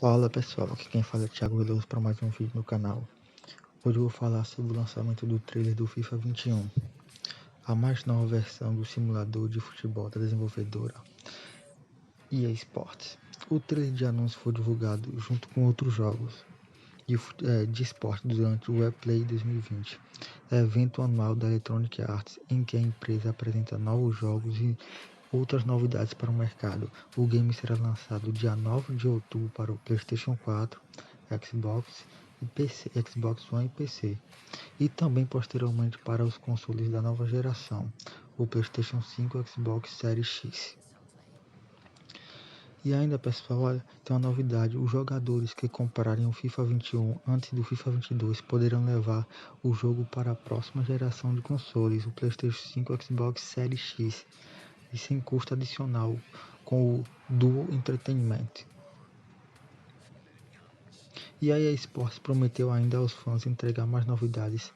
Fala pessoal, aqui quem fala é Thiago Veloso para mais um vídeo no canal. Hoje eu vou falar sobre o lançamento do trailer do FIFA 21, a mais nova versão do simulador de futebol da desenvolvedora EA Sports. O trailer de anúncio foi divulgado junto com outros jogos de esporte durante o Webplay 2020, evento anual da Electronic Arts, em que a empresa apresenta novos jogos e outras novidades para o mercado. O game será lançado dia 9 de outubro para o PlayStation 4, Xbox e PC, Xbox One e PC, e também posteriormente para os consoles da nova geração, o PlayStation 5 e Xbox Series X. E ainda, pessoal, olha, tem uma novidade: os jogadores que comprarem o FIFA 21 antes do FIFA 22 poderão levar o jogo para a próxima geração de consoles, o PlayStation 5 e Xbox Series X, e sem custo adicional com o Dual Entertainment. E a EA Sports prometeu ainda aos fãs entregar mais novidades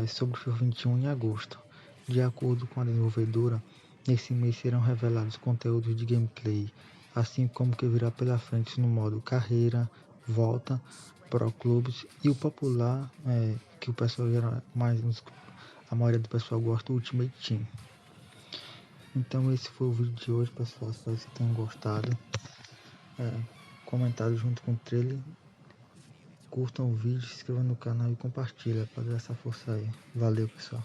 sobre o FIFA 21 em agosto. De acordo com a desenvolvedora, nesse mês serão revelados conteúdos de gameplay, assim como o que virá pela frente no modo carreira, volta, Pro Clubs e o popular, que o pessoal a maioria do pessoal gosta, o Ultimate Team. Então esse foi o vídeo de hoje, pessoal. Espero que vocês tenham gostado. Comentado junto com o trailer. Curtam o vídeo, se inscrevam no canal e compartilhem para dar essa força aí. Valeu, pessoal.